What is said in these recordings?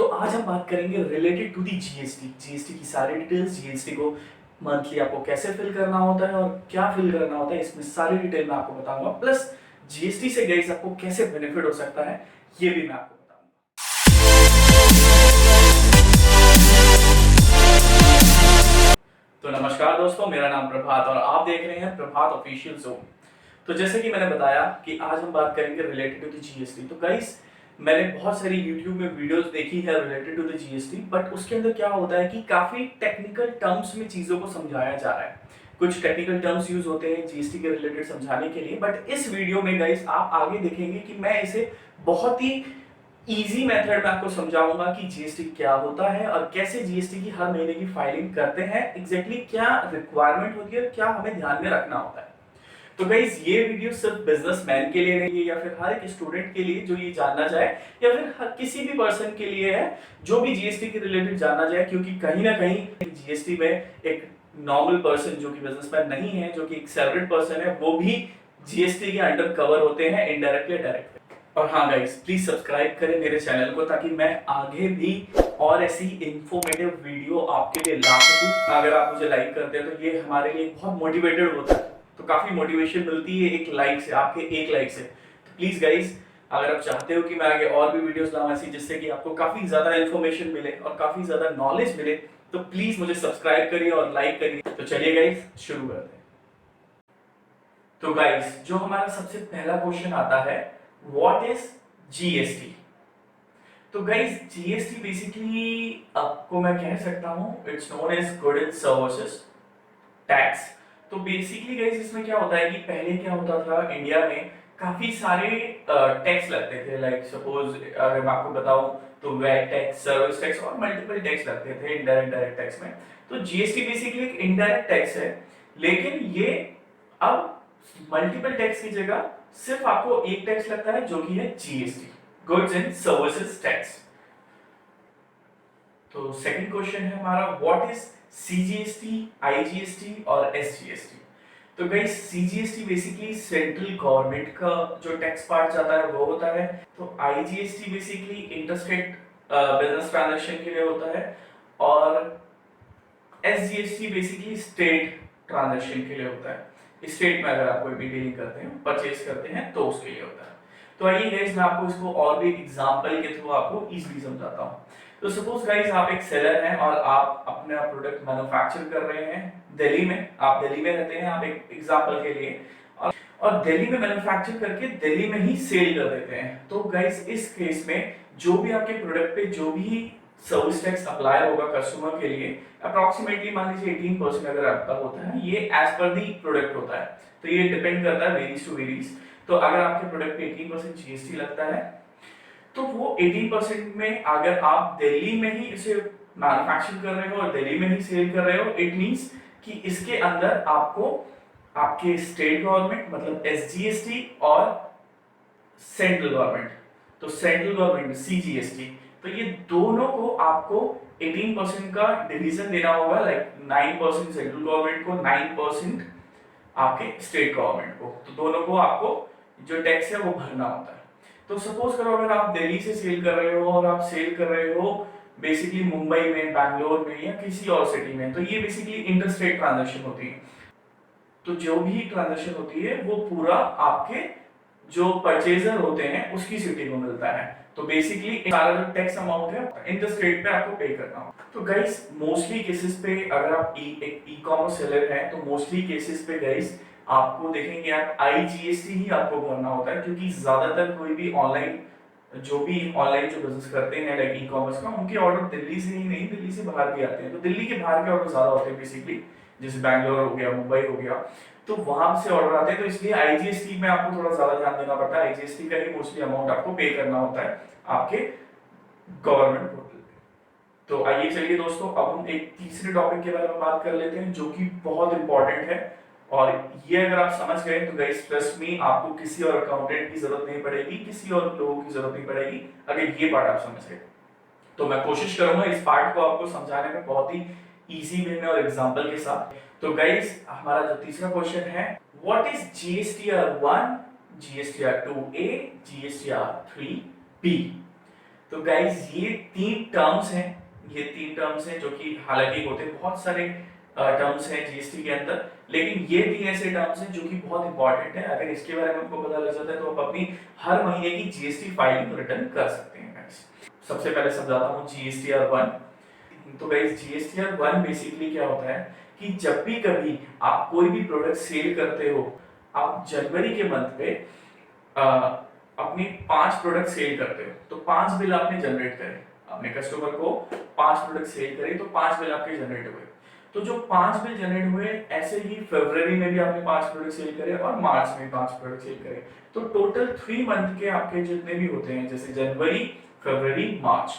तो आज हम बात करेंगे related to the GST. GST की सारी डिटेल्स, जीएसटी को मंथली आपको कैसे फिल करना होता है और क्या फिल करना होता है, इसमें सारी डिटेल मैं आपको बताऊंगा। प्लस जीएसटी से गाइस आपको कैसे बेनिफिट हो सकता है ये भी मैं आपको बताऊंगा। तो नमस्कार दोस्तों, मेरा नाम प्रभात और आप देख रहे हैं प्रभात ऑफिशियल जोन। तो जैसे कि मैंने बताया कि आज हम बात करेंगे रिलेटेड टू द जीएसटी। तो गाइस मैंने बहुत सारी यूट्यूब में वीडियोस देखी है related to the GST, but उसके अंदर क्या होता है कि काफी टेक्निकल टर्म्स में चीजों को समझाया जा रहा है। कुछ टेक्निकल टर्म्स यूज होते हैं जीएसटी के रिलेटेड समझाने के लिए, बट इस वीडियो में गाइस आप आगे देखेंगे कि मैं इसे बहुत ही इजी मेथड में आपको समझाऊंगा कि जीएसटी क्या होता है और कैसे जीएसटी की हर महीने की फाइलिंग करते हैं, एग्जैक्टली क्या रिक्वायरमेंट होती है और क्या हमें ध्यान में रखना होता है। तो गाइस ये वीडियो सिर्फ बिजनेसमैन के लिए नहीं है या फिर हर एक स्टूडेंट के लिए जो ये जानना चाहे, या फिर हर किसी भी पर्सन के लिए है जो भी जीएसटी के रिलेटेड जानना चाहे, क्योंकि कहीं ना कहीं जीएसटी में एक नॉर्मल पर्सन जो कि बिजनेसमैन नहीं है, जो कि एक सैलरीड पर्सन है, वो भी जीएसटी के अंडर कवर होते हैं इनडायरेक्टली या डायरेक्टली। और हाँ गाइस, प्लीज सब्सक्राइब करें मेरे चैनल को ताकि मैं आगे भी और ऐसी इंफॉर्मेटिव वीडियो आपके लिए ला सकूं। अगर आप मुझे लाइक करते हैं तो ये हमारे लिए बहुत मोटिवेटेड होता है, तो काफी मोटिवेशन मिलती है एक लाइक से, आपके एक लाइक से। तो प्लीज गाइस, अगर आप चाहते हो कि मैं आगे और भी वीडियोस लाऊं ऐसी जिससे कि आपको काफी ज्यादा इंफॉर्मेशन मिले और काफी ज्यादा नॉलेज मिले, तो प्लीज मुझे सब्सक्राइब करिए और लाइक करिए। तो चलिए गाइस शुरू करते हैं। तो गाइस जो हमारा सबसे पहला क्वेश्चन आता है, व्हाट इज जीएसटी। तो गाइस जीएसटी बेसिकली आपको मैं कह सकता हूं it's known as good and services tax. तो बेसिकली गाइस इसमें क्या होता है कि पहले क्या होता था इंडिया में काफी सारे टैक्स लगते थे। लाइक सपोज अगर मैं आपको बताऊं तो वैट टैक्स, सर्विस टैक्स और मल्टीपल टैक्स लगते थे इनडायरेक्ट डायरेक्ट टैक्स में। तो जीएसटी बेसिकली एक इनडायरेक्ट टैक्स है, लेकिन ये अब मल्टीपल टैक्स की जगह सिर्फ आपको एक टैक्स लगता है जो कि है GST, goods and services tax. तो सेकंड क्वेश्चन है हमारा, व्हाट इज सीजीएसटी, आईजीएसटी और एसजीएसटी। तो guys CGST basically central government का जो टैक्स पार्ट जाता है वो होता है। तो IGST basically interstate business transaction के लिए होता है, और एसजीएसटी बेसिकली स्टेट ट्रांजैक्शन के लिए होता है। स्टेट में अगर आप कोई भी डीलिंग करते हैं, परचेज करते हैं, तो उसके लिए होता है। तो आइए गाइस मैं आपको इसको और भी एग्जांपल के थ्रू आपको इजीली समझाता हूं। तो सपोज गाइस आप एक सेलर हैं और आप अपना प्रोडक्ट मैन्युफैक्चर कर रहे हैं दिल्ली में। आप दिल्ली में रहते हैं, आप एक एग्जांपल के लिए, और दिल्ली में मैन्युफैक्चर करके दिल्ली में ही सेल कर देते हैं। तो गाइस इस केस में जो भी आपके प्रोडक्ट पे जो भी सर्विस टैक्स अप्लाई होगा कस्टमर के लिए, अप्रोक्सीमेटली मान लीजिए 18% अगर आपका होता है, ये एज पर दी प्रोडक्ट होता है। तो ये डिपेंड करता है वेरीज टू वेरीज। तो अगर आपके प्रोडक्ट पे 18% जीएसटी लगता है, तो वो 18% में अगर आप दिल्ली में ही इसे मैन्युफैक्चर कर रहे हो और दिल्ली में ही सेल कर रहे हो, इट मींस कि इसके अंदर आपको आपके स्टेट गवर्नमेंट मतलब एसजीएसटी और सेंट्रल गवर्नमेंट, तो सेंट्रल गवर्नमेंट सीजीएसटी, तो ये दोनों को आपको 18% का डिवीजन देना होगा। लाइक 9% सेंट्रल गवर्नमेंट को, 9% आपके स्टेट गवर्नमेंट को, तो दोनों को आपको जो टैक्स है वो भरना होता है। तो सपोज करो अगर आप दिल्ली से सेल कर रहे हो और आप सेल कर रहे हो बेसिकली मुंबई में, बैंगलोर में या किसी और सिटी में, तो ये बेसिकली इंटरस्टेट ट्रांजैक्शन होती है। तो जो भी ट्रांजैक्शन होती है वो पूरा आपके जो परचेजर होते हैं उसकी सिटी को मिलता है। तो बेसिकली सारा जो टैक्स अमाउंट है इंटरस्टेट पे आपको पे करना होगा। तो गाइस मोस्टली केसेस पे अगर आप एक ई कॉमर्स सेलर है तो मोस्टली केसेस पे गाइस आपको देखेंगे आप आईजीएसटी ही आपको भरना होता है, क्योंकि ज्यादातर कोई भी ऑनलाइन जो बिजनेस करते हैं लाइक ई कॉमर्स का, उनके ऑर्डर दिल्ली से ही नहीं, दिल्ली से बाहर भी आते हैं। तो दिल्ली के बाहर के ऑर्डर ज्यादा होते हैं बेसिकली, जैसे बैंगलोर हो गया, मुंबई हो गया, तो वहां से ऑर्डर आते हैं। तो इसलिए आईजीएसटी में आपको थोड़ा ज्यादा ध्यान देना पड़ता है। आईजीएसटी का ही मोस्टली अमाउंट आपको पे करना होता है आपके गवर्नमेंट पोर्टल पे। तो आइए चलिए दोस्तों, अब हम एक तीसरे टॉपिक के बारे में बात कर लेते हैं जो कि बहुत इंपॉर्टेंट है, और ये अगर आप समझ गए तो गाइस ट्रस्ट मी, आपको किसी और अकाउंटेंट की जरूरत नहीं पड़ेगी, किसी और लोगों की जरूरत नहीं पड़ेगी अगर ये पार्ट आप समझ गए। तो मैं कोशिश करूंगा इस पार्ट को आपको समझाने में बहुत ही इजी वे में और एग्जांपल के साथ। तो गाइस हमारा जो तीसरा क्वेश्चन है, what is GSTR 1, GSTR 2A, GSTR 3B। तो गाइज ये तीन टर्म्स हैं जो कि हालांकि होते बहुत सारे टर्म्स हैं जीएसटी के अंदर, लेकिन ये तीन ऐसे टर्म्स हैं जो कि बहुत इंपॉर्टेंट है। अगर इसके बारे में आपको पता लग जाता है तो आप अपनी हर महीने की जीएसटी फाइलिंग रिटर्न कर सकते हैं गाइस। सबसे पहले समझाता हूँ जीएसटीआर 1। तो गाइस जीएसटीआर 1 बेसिकली क्या होता है कि जब भी कभी आप कोई भी प्रोडक्ट सेल करते हो, आप जनवरी के मंथ पे अपनी 5 प्रोडक्ट सेल करते हो तो 5 बिल आपने जनरेट करे, अपने कस्टमर को 5 प्रोडक्ट सेल करे तो 5 बिल आपके जनरेट हुए। तो जो 5 बिल जनरेट हुए, ऐसे ही फरवरी में भी आपने 5 प्रोडक्ट सेल करे और मार्च में 5 प्रोडक्ट सेल करे, तो टोटल 3 मंथ के आपके जितने भी होते हैं, जैसे जनवरी, फरवरी, मार्च,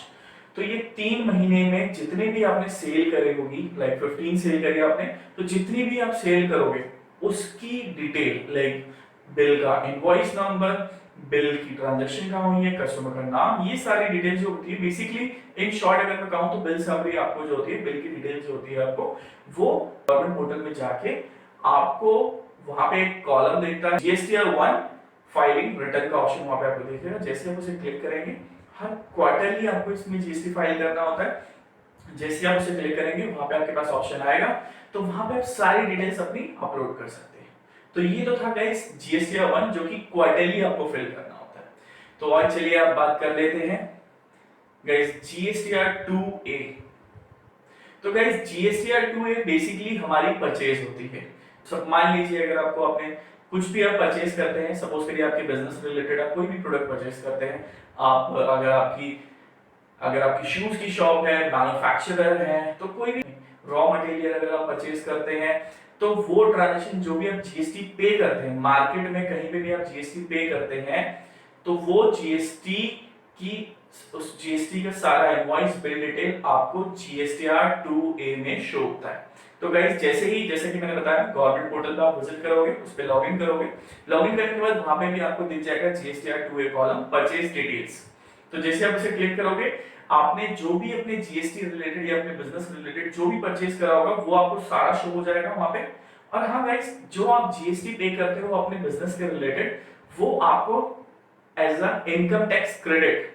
तो ये 3 महीने में जितने भी आपने सेल करे होगी, लाइक 15 सेल करी आपने, तो जितनी भी आप सेल करोगे उसकी डिटेल, लाइक बिल का इनवॉइस नंबर, बिल की ट्रांजैक्शन कहाँ हुई है, कस्टमर का नाम, ये सारी डिटेल्स जो होती है बेसिकली, इन शॉर्ट अगर मैं कहूँ तो बिल समरी आपको जो होती है, बिल की डिटेल्स जो होती है आपको, वो गवर्नमेंट पोर्टल में जाके आपको वहां पे एक कॉलम देखता है जीएसटीआर 1 फाइलिंग रिटर्न का ऑप्शन वहां पे आपको दिखेगा। जैसे आप उसे क्लिक करेंगे, हर क्वार्टरली आपको इसमें जीएसटी फाइल करना होता है। जैसे आप उसे क्लिक करेंगे वहां पे आपके पास ऑप्शन आएगा, तो वहां पे आप सारी डिटेल्स अपनी अपलोड कर सकते हैं। तो ये तो था गाइस जीएसटीआर 1 जो कि क्वार्टरली आपको फिल करना होता है। तो और चलिए आप बात कर लेते हैं गाइस जीएसटीआर 2A। तो गाइस जीएसटीआर 2A बेसिकली हमारी परचेज होती है। सब मान लीजिए अगर आपको आपने कुछ भी आप परचेज करते हैं, सपोज करिए आपके बिजनेस रिलेटेड आप कोई भी प्रोडक्ट परचेज करते हैं, आप अगर आपकी शूज की शॉप है, मैन्युफैक्चरर है, तो कोई भी रॉ मटेरियल अगर आप परचेज करते हैं, तो वो ट्रांजैक्शन जो भी आप जीएसटी पे करते हैं, मार्केट में कहीं पे भी आप जीएसटी पे करते हैं, तो वो जीएसटी की उस जीएसटी का सारा इनवॉइस बिल डिटेल आपको जीएसटीआर 2A में शो होता है। तो गाइस जैसे कि मैंने बताया, गवर्नमेंट पोर्टल पे आप विजिट करोगे, उस पे लॉगिन करोगे, लॉगिन करने के बाद वहां पे भी आपको दिख जाएगा GSTR 2A column purchase details. तो जैसे आप इसे क्लिक करोगे, आपने जो भी अपने जीएसटी रिलेटेड या अपने बिजनेस रिलेटेड जो भी परचेज करा होगा वो आपको सारा शो हो जाएगा वहां पे। और हाँ गाइस, जो आप जीएसटी पे करते हो अपने बिजनेस के रिलेटेड, वो आपको as a income tax credit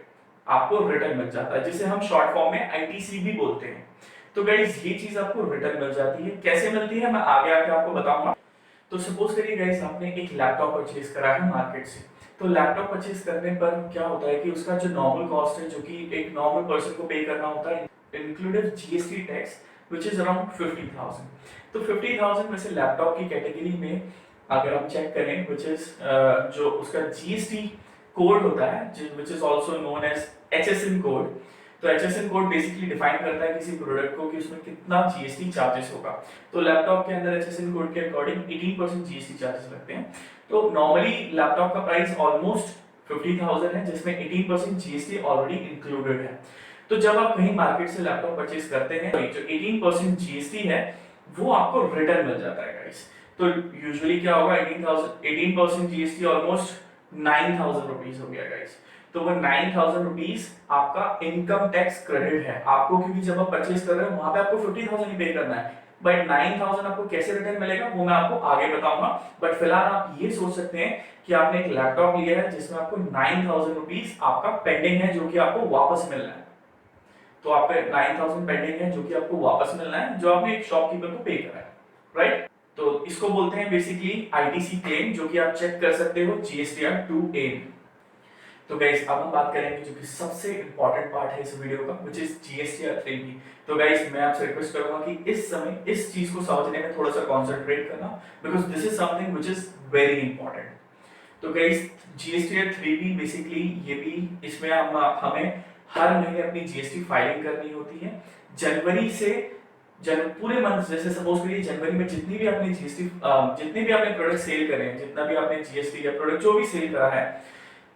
आपको रिटर्न मिल जाता है, जिसे हम शॉर्ट फॉर्म में आईटीसी भी बोलते हैं। तो गाइस ये चीज आपको रिटर्न मिल जाती है। कैसे मिलती है मैं आगे आके आपको बताऊंगा। तो सपोज करिए गाइस आपने एक लैपटॉप परचेज करा है मार्केट से, तो लैपटॉप परचेज करने पर क्या होता है कि उसका जो नॉर्मल कॉस्ट है, जो कि एक नॉर्मल पर्सन को पे करना होता है, included GST tax, which is around 50,000। तो 50,000 में से लैपटॉप की कैटेगरी में अगर हम चेक करें, व्हिच इज जो उसका जीएसटी कोड होता है, which is also known as HSN code. तो एचएसएन कोड बेसिकली डिफाइन करता है किसी प्रोडक्ट को कि उसमें कितना जीएसटी चार्जेस होगा। तो लैपटॉप के अंदर एचएसएन कोड के अकॉर्डिंग 18% जीएसटी चार्जेस लगते हैं। तो नॉर्मली लैपटॉप का प्राइस ऑलमोस्ट 50,000 है, जिसमें 18% जीएसटी ऑलरेडी इंक्लूडेड है। तो जब आप कहीं मार्केट से लैपटॉप परचेज करते हैं, तो जो 18% जीएसटी है वो आपको रिटर्न मिल जाता है गाइस। तो यूजुअली क्या होगा, 18% जीएसटी ऑलमोस्ट 9,000 रुपीज हो गया गाइस। तो वो 9,000 रुपीज आपका इनकम टैक्स क्रेडिट है आपको, क्योंकि जब आप परचेज कर रहे हो वहां पे आपको 50,000 ही पे करना है। बट 9,000 आपको कैसे रिटर्न मिलेगा वो मैं आपको आगे बताऊंगा। बट फिलहाल आप ये सोच सकते हैं कि आपने एक लैपटॉप लिया है जिसमें आपको 9,000 रुपीज आपका पेंडिंग है, जो कि आपको वापस मिलना है। तो आपका 9,000 पेंडिंग है जो कि आपको वापस मिलना है, जो आपने एक शॉपकीपर को पे करा है, राइट। तो इसको बोलते हैं बेसिकली आईटीसी क्लेम, जो कि आप चेक कर सकते हो जीएसटीआर 2A में। तो गाइस अब हम बात करेंगे जो कि सबसे इंपॉर्टेंट पार्ट है इस वीडियो का, व्हिच इज जीएसटीआर 3B। तो गाइस मैं आपसे रिक्वेस्ट करूंगा कि इस समय इस चीज को समझने में थोड़ा सा कंसंट्रेट करना, because this is something which is very important. तो गाइस जीएसटीआर 3B बेसिकली ये भी, इसमें हमें हर महीने अपनी जीएसटी फाइलिंग करनी होती है। जनवरी से पूरे मंथ, जैसे सपोज करिए जनवरी में जितनी भी आपने जीएसटी जितने भी आपने प्रोडक्ट सेल करे हैं, जितना भी आपने जीएसटी या प्रोडक्ट जो भी सेल करा है,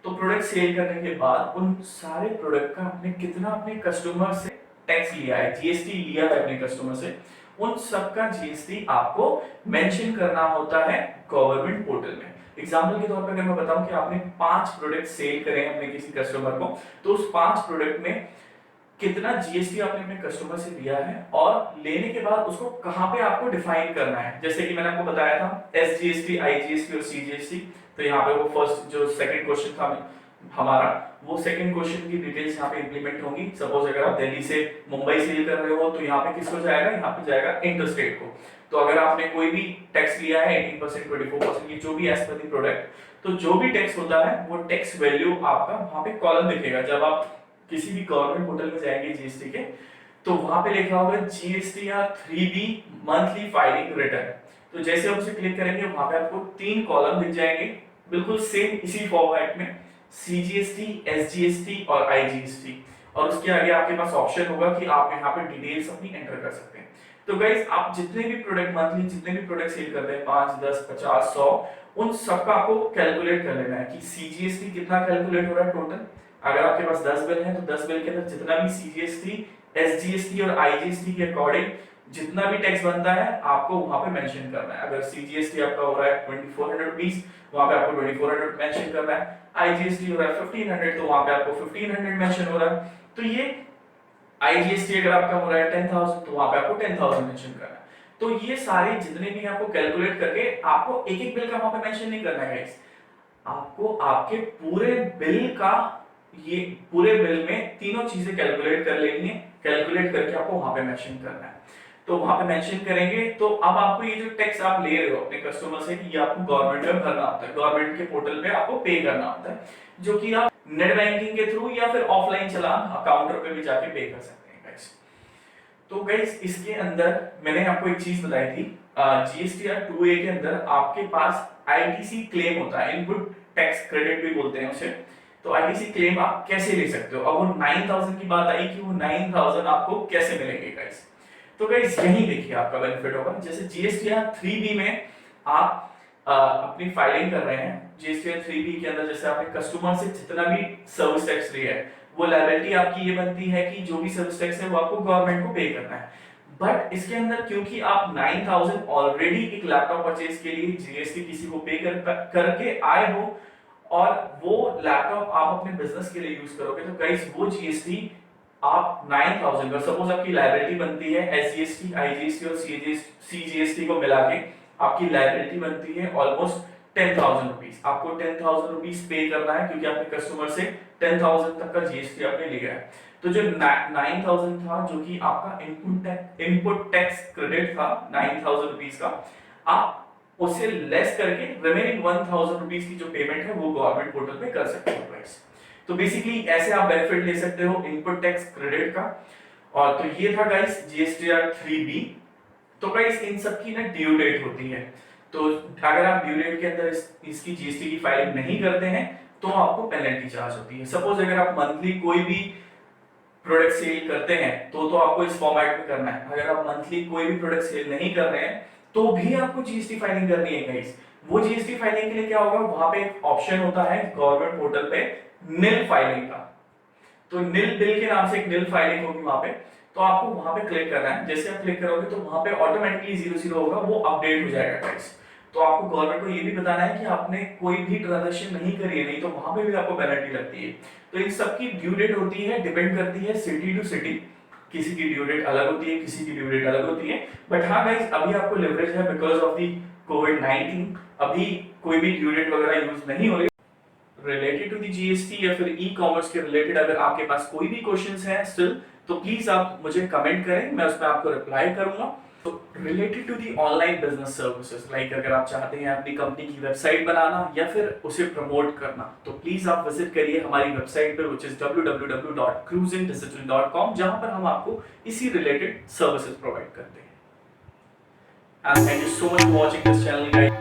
तो प्रोडक्ट सेल करने के बाद उन सारे प्रोडक्ट का आपने कितना अपने कस्टमर से टैक्स लिया है, जीएसटी लिया है अपने कस्टमर से, उन सब का जीएसटी आपको मेंशन करना होता है गवर्नमेंट पोर्टल में। एग्जांपल के तौर पर अगर मैं बताऊं कि आपने 5 प्रोडक्ट सेल करे हैं अपने किसी कस्टमर को, तो उस 5 प्रोडक्ट में कितना जीएसटी आपने अपने कस्टमर से लिया है, और लेने के बाद उसको कहां पे आपको डिफाइन करना है। जैसे कि मैंने आपको बताया था एसजीएसटी, आईजीएसटी और सीजीएसटी। तो यहाँ पे वो फर्स्ट जो सेकंड क्वेश्चन था हमारा, वो सेकंड क्वेश्चन की डिटेल्स यहाँ पे इंप्लीमेंट होंगी। सपोज अगर आप दिल्ली से मुंबई सेल कर रहे हो तो यहाँ पे किसको जाएगा, यहाँ पे जाएगा इंटरस्टेट को। तो अगर आपने कोई भी टैक्स लिया है 18%, 24% की जो भी एज पर दी प्रोडक्ट, तो जो भी टैक्स होता है वो टैक्स वैल्यू आपका वहां पे कॉलम दिखेगा। जब आप किसी भी गवर्नमेंट पोर्टल में जाएंगे जीएसटी के, तो वहां पे लिखा होगा GSTR 3B monthly filing return. तो जैसे आप उसे क्लिक करेंगे वहां पे आपको 3 कॉलम दिख जाएंगे, बिल्कुल सेम इसी फॉर्मेट में, सीजीएसटी, एसजीएसटी और आईजीएसटी। और उसके आगे आपके पास ऑप्शन होगा कि आप यहाँ पे डिटेल्स अपनी एंटर कर सकते हैं। तो गाइस आप जितने भी प्रोडक्ट मंथली जितने भी प्रोडक्ट सेल करते हैं 5, 10, 50, 100, उन सबका आपको कैलकुलेट कर लेना है कि सीजीएसटी कितना कैलकुलेट हो रहा है टोटल। अगर आपके पास 10 बिल है तो 10 बिल के अंदर जितना भी सीजीएसटी, एसजीएसटी और आईजीएसटी के अकॉर्डिंग जितना भी टैक्स बनता है आपको वहां पे मेंशन करना है। अगर सीजीएसटी आपका हो रहा है 2400 रुपीस, वहां पे आपको 2400 मेंशन करना है। आईजीएसटी हो रहा है 1500, तो वहां पे आपको 1500 मेंशन हो रहा है। तो ये आईजीएसटी अगर आपका हो रहा है 10,000, तो वहां पे आपको 10,000 मेंशन करना है। तो ये सारे जितने भी आपको कैलकुलेट करके आपको एक एक बिल का वहां पे मेंशन नहीं करना है गाइस, आपको आपके पूरे बिल का, ये पूरे बिल में तीनों चीजें कैलकुलेट कर लेनी है। कैलकुलेट करके आपको वहां पे मेंशन करना है। तो वहां पे मेंशन करेंगे तो अब आपको ये जो टैक्स आप ले रहे हो अपने कस्टमर से, ये आपको गवर्नमेंट में भरना होता है, गवर्नमेंट के पोर्टल पे आपको पे करना होता है, जो कि आप नेट बैंकिंग के थ्रू या फिर ऑफलाइन चलान काउंटर पे भी जाके पे कर सकते हैं गाइस। तो गाइस इसके अंदर मैंने आपको एक चीज बताई थी, जीएसटीआर 2A के अंदर आपके पास आईटीसी क्लेम होता है, इनपुट टैक्स क्रेडिट भी बोलते हैं उसे। तो आईटीसी क्लेम आप कैसे ले सकते हो। अब वो 9000 की बात आई कि वो 9000 आपको कैसे मिलेंगे गाइस। तो गाइस यही देखिए आपका बेनिफिट होगा। जैसे जीएसटीआर 3B में आप अपनी फाइलिंग कर रहे हैं, जीएसटीआर 3B के अंदर जैसे आपने कस्टमर से जितना भी सर्विस टैक्स लिया है, वो लायबिलिटी आपकी ये बनती है कि जो भी सर्विस टैक्स है वो आपको गवर्नमेंट को पे करना है। बट इसके अंदर क्योंकि आप 9000 ऑलरेडी एक लैपटॉप परचेज के लिए जीएसटी किसी को पे करके आए हो और वो लैपटॉप आप अपने बिजनेस के लिए यूज करोगे, तो गाइस वो जीएसटी आप 9000 का, सपोज आपकी लायबिलिटी बनती है एसजीएसटी, आईजीएसटी और सीजीएसटी को मिला के आपकी लायबिलिटी बनती है ऑलमोस्ट 10,000 रुपीस। आपको 10,000 रुपीस पे करना है क्योंकि आपने कस्टमर से 10,000 तक का जीएसटी आपने लिया है। तो जो 9,000 था जो कि आपका इनपुट टैक्स क्रेडिट था 9,000 रुपीस का, आप उससे लेस करके रिमेनिंग 1,000 रुपीस की जो पेमेंट है वो गवर्नमेंट पोर्टल पे कर सकते हो गाइस। तो बेसिकली ऐसे आप बेनिफिट ले सकते हो इनपुट टैक्स क्रेडिट का। और तो ये था गाइस जीएसटीआर 3B। तो गाइस इन सब की ना ड्यू डेट होती है, तो अगर आप ड्यू डेट के अंदर इसकी जीएसटी की फाइलिंग नहीं करते हैं तो आपको पेनल्टी चार्ज होती है। सपोज अगर आप मंथली कोई भी प्रोडक्ट सेल करते हैं तो आपको इस फॉर्मेट में करना है। अगर आप मंथली कोई भी प्रोडक्ट सेल नहीं कर रहे हैं तो भी आपको जीएसटी फाइलिंग करनी है गाइस। वो जीएसटी फाइलिंग के लिए क्या होगा, वहां पे एक ऑप्शन होता है गवर्नमेंट पोर्टल पे निल फाइलिंग का। तो निल बिल के नाम से एक निल फाइलिंग होगी वहां पे, तो आपको वहां पे क्लिक करना है। जैसे आप क्लिक करोगे तो वहां पे ऑटोमेटिकली 00 होगा, वो अपडेट हो जाएगा गाइस। तो आपको गवर्नमेंट को ये भी बताना है कि आपने कोई भी ट्रांजैक्शन नहीं करी है, नहीं तो वहां पे भी आपको पेनल्टी लगती है। तो इन सब की ड्यू डेट होती है, डिपेंड करती है सिटी टू सिटी, किसी की ड्यू डेट अलग होती है, किसी की ड्यू डेट अलग होती है। बट हाँ गाइस अभी आपको लेवरेज है बिकॉज ऑफ दी कोविड-19, अभी कोई भी ड्यू डेट वगैरह यूज नहीं हो रही। रिलेटेड टू दी जीएसटी या फिर ई कॉमर्स के रिलेटेड अगर आपके पास कोई भी क्वेश्चंस हैं स्टिल, तो प्लीज आप मुझे कमेंट करें, मैं उस पर आपको रिप्लाई करूंगा। तो related to the online business services, like अगर आप चाहते हैं अपनी कंपनी की वेबसाइट बनाना या फिर उसे प्रमोट करना, तो प्लीज आप विजिट करिए हमारी वेबसाइट पे व्हिच इज www.cruisindigital.com, जहां पर हम आपको इसी रिलेटेड सर्विसेज प्रोवाइड करते हैं। And thank you so much for watching this channel guys.